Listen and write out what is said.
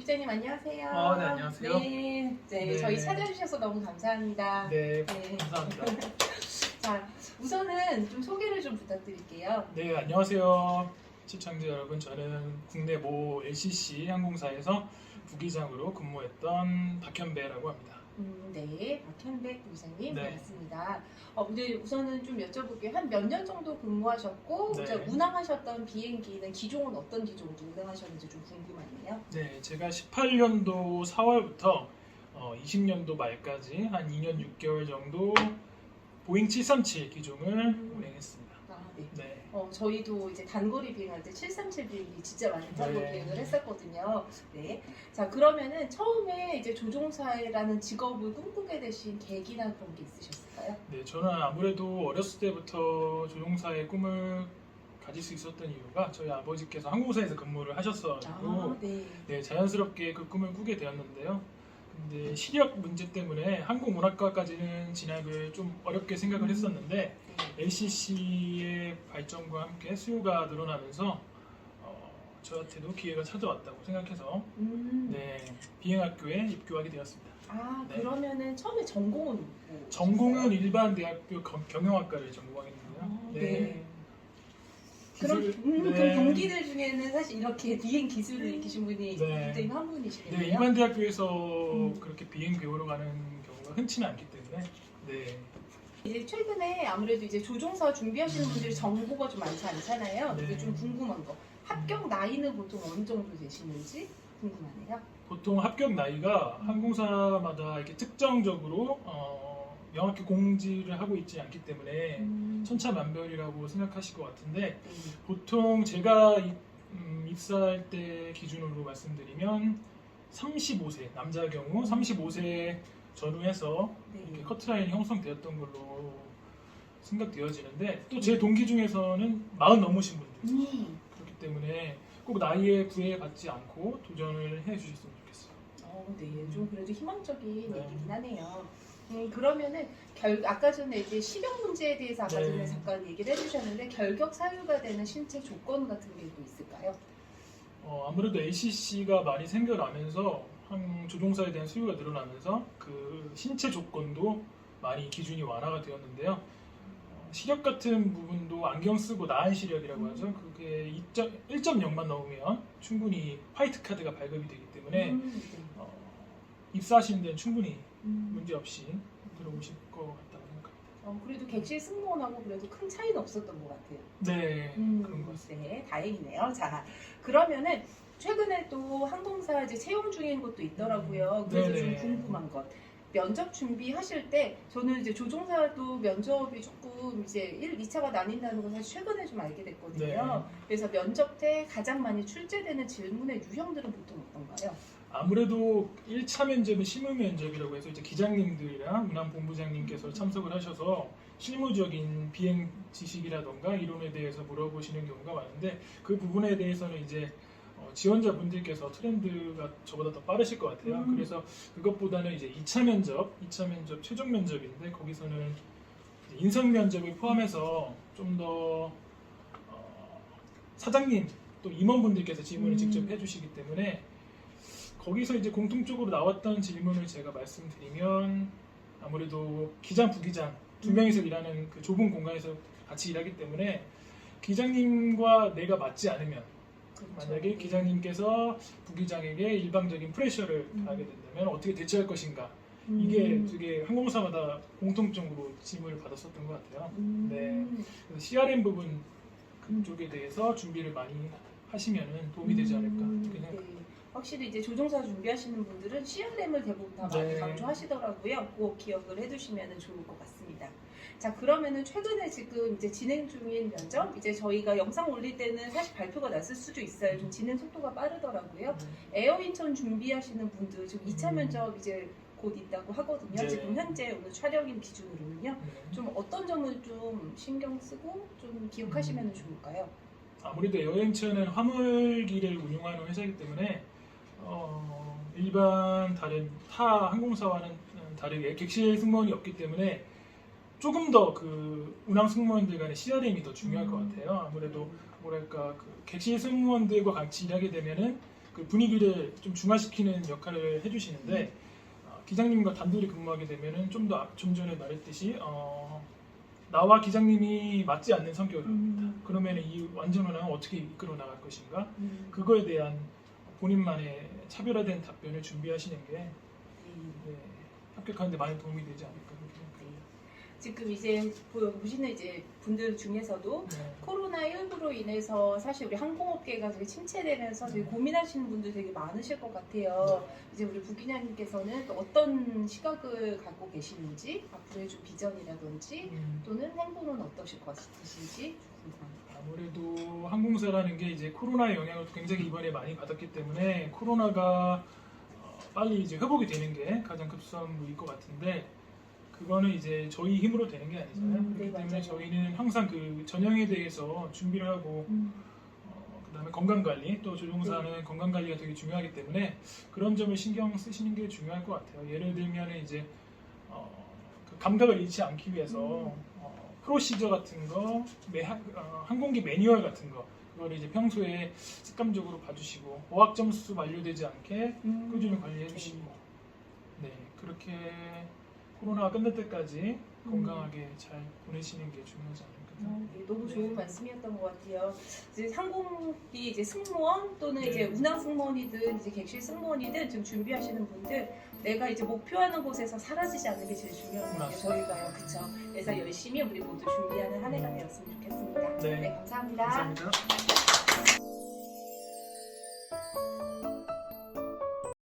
부기자님 안녕하세요. 네, 안녕하세요. 네, 네. 저희 찾아주셔서 너무 감사합니다. 네, 네. 감사합니다. 자, 우선은 좀 소개를 좀 부탁드릴게요. 네, 안녕하세요. 시청자 여러분, 저는 국내 모 LCC 항공사에서 부기장으로 근무했던 박현배라고 합니다. 네, 박현백 부기자님 네. 반갑습니다. 근데 우선은 좀 여쭤볼게요. 한 몇 년 정도 근무하셨고 네. 이제 운항하셨던 비행기는 기종은 어떤 기종으로 운항하셨는지 좀 궁금하네요. 네, 제가 18년도 4월부터 20년도 말까지 한 2년 6개월 정도 보잉 737 기종을 운행했습니다. 네. 네. 저희도 이제 단거리 비행할 때 737 비행기 진짜 많이 타고 네. 비행을 했었거든요. 네. 자, 그러면은 처음에 이제 조종사라는 직업을 꿈꾸게 되신 계기나 그런 게 있으셨을까요? 네, 저는 아무래도 어렸을 때부터 조종사의 꿈을 가질 수 있었던 이유가 저희 아버지께서 항공사에서 근무를 하셨어가지고 네. 네, 자연스럽게 그 꿈을 꾸게 되었는데요. 근데 시력 문제 때문에 항공운항과까지는 진학을 좀 어렵게 생각을 했었는데 네. LCC의 발전과 함께 수요가 늘어나면서 저한테도 기회가 찾아왔다고 생각해서 네, 비행학교에 입교하게 되었습니다. 네. 네. 그러면은 처음에 전공은 뭐 전공은 하셨어요? 일반 대학교 경영학과를 전공하겠는데요. 네. 그럼, 네. 그럼 동기들 중에는 사실 이렇게 비행 기술을 익히신 분이 네. 굉장히 한 분이시겠네요. 네, 일반 대학교에서 음. 그렇게 비행 배우러 가는 경우가 흔치는 않기 때문에 네. 이제 최근에 아무래도 이제 조종사 준비하시는 분들이 정보가 좀 많지 않잖아요. 네. 이게 좀 궁금한 거. 합격 나이는 보통 어느 정도 되시는지 궁금하네요. 보통 합격 나이가 항공사마다 이렇게 특정적으로 명확히 공지를 하고 있지 않기 때문에 천차만별이라고 생각하실 것 같은데 네. 보통 제가 입사할 때 기준으로 말씀드리면 35세 남자 경우 35세 전후해서 이렇게 네. 커트라인이 형성되었던 걸로 생각되어지는데 또 제 동기 중에서는 40 넘으신 분들 그렇기 때문에 꼭 나이에 구애받지 않고 도전을 해주셨으면 좋겠어요. 네, 좀 그래도 희망적인 네. 얘기긴 하네요. 그러면은 아까 전에 이제 시력 문제에 대해서 아까 네. 전에 잠깐 얘기를 해주셨는데 결격 사유가 되는 신체 조건 같은 게 또 있을까요? 아무래도 LCC가 많이 생겨나면서 조종사에 대한 수요가 늘어나면서 그 신체 조건도 많이 기준이 완화가 되었는데요. 시력 같은 부분도 안경 쓰고 나은 시력이라고 하죠. 그게 1.0만 넘으면 충분히 화이트 카드가 발급이 되기 때문에 네. 입사하시는 데는 충분히 문제 없이 들어오실 것 같다고 생각합니다. 그래도 객실 승무원하고 그래도 큰 차이는 없었던 것 같아요. 네, 그런 것 같습니다. 네, 다행이네요. 자, 그러면은 최근에 또 항공사 이제 채용 중인 것도 있더라고요. 그래서 네네. 좀 궁금한 것. 면접 준비하실 때 저는 이제 조종사도 면접이 조금 이제 2차가 나뉜다는 건 사실 최근에 좀 알게 됐거든요. 네. 그래서 면접 때 가장 많이 출제되는 질문의 유형들은 보통 어떤가요? 아무래도 1차 면접은 실무 면접이라고 해서 이제 기장님들이랑 운항본부장님께서 참석을 하셔서 실무적인 비행 지식이라던가 이론에 대해서 물어보시는 경우가 많은데 그 부분에 대해서는 이제 지원자분들께서 트렌드가 저보다 더 빠르실 것 같아요. 그래서 그것보다는 이제 2차 면접 최종 면접인데 거기서는 인성 면접을 포함해서 좀 더 사장님 또 임원분들께서 질문을 직접 해주시기 때문에 거기서 이제 공통적으로 나왔던 질문을 제가 말씀드리면 아무래도 기장, 부기장 두 명이서 일하는 그 좁은 공간에서 같이 일하기 때문에 기장님과 내가 맞지 않으면 만약에 기장님께서 부기장에게 일방적인 프레셔를 가하게 된다면 어떻게 대처할 것인가 이게 되게 항공사마다 공통적으로 질문을 받았었던 것 같아요. 네. 그래서 CRM 부분 그쪽에 대해서 준비를 많이 하시면 도움이 되지 않을까 이렇게 생각합니다. 확실히 이제 조종사 준비하시는 분들은 CRM을 대부분 다 많이 네. 강조하시더라고요. 꼭 기억을 해두시면 좋을 것 같습니다. 자, 그러면은 최근에 지금 이제 진행 중인 면접, 이제 저희가 영상 올릴 때는 사실 발표가 났을 수도 있어요. 좀 진행 속도가 빠르더라고요. 에어인천 준비하시는 분들 지금 2차 면접 이제 곧 있다고 하거든요. 네. 지금 현재 오늘 촬영일 기준으로는요. 네. 좀 어떤 점을 좀 신경 쓰고 좀 기억하시면 좋을까요? 아무래도 에어인천은 화물기를 운용하는 회사이기 때문에 일반 다른 타 항공사와는 다르게 객실 승무원이 없기 때문에 조금 더 그 운항 승무원들 간의 CRM이 더 중요할 것 같아요. 아무래도 뭐랄까 그 객실 승무원들과 같이 일하게 되면은 그 분위기를 좀 중화시키는 역할을 해주시는데 기장님과 단둘이 근무하게 되면은 좀 전에 말했듯이 나와 기장님이 맞지 않는 성격입니다. 그러면 이 완전 운항을 어떻게 이끌어 나갈 것인가? 그거에 대한 본인만의 차별화된 답변을 준비하시는 게 네, 합격하는데 많이 도움이 되지 않을까 그렇게 생각해요. 지금 이제 보시는 이제 분들 중에서도 네. 코로나19로 인해서 사실 우리 항공업계가 되게 침체되면서 되게 고민하시는 분들 되게 많으실 것 같아요. 이제 우리 부기장님께서는 또 어떤 시각을 갖고 계시는지, 앞으로의 좀 비전이라든지 또는 행보는 어떠실 것 같으신지 궁금합니다. 아무래도 항공사라는 게 이제 코로나의 영향을 굉장히 이번에 많이 받았기 때문에 코로나가 빨리 이제 회복이 되는 게 가장 급선무일 것 같은데 그거는 이제 저희 힘으로 되는 게 아니잖아요. 그렇기 네, 때문에 맞아요. 저희는 항상 그 전형에 대해서 준비를 하고 그다음에 건강 관리 또 조종사는 건강 관리가 되게 중요하기 때문에 그런 점을 신경 쓰시는 게 중요할 것 같아요. 예를 들면 이제 그 감각을 잃지 않기 위해서 프로시저 같은 거, 항공기 매뉴얼 같은 거 그거를 이제 평소에 습관적으로 봐주시고 어학 점수 만료되지 않게 꾸준히 관리해 주시고 네 그렇게 코로나가 끝날 때까지 건강하게 잘 보내시는 게 중요하지 않을까 생각합니다. 네, 너무 좋은 말씀이었던 것 같아요. 이제 상공기 이제 승무원 또는 네. 이제 운항 승무원이든 이제 객실 승무원이든 지금 준비하시는 분들 내가 이제 목표하는 곳에서 사라지지 않는 게 제일 중요한 것 같아요. 저희가요, 그쵸? 그래서 열심히 우리 모두 준비하는 한 해가 되었으면 좋겠습니다. 네. 감사합니다. 감사합니다.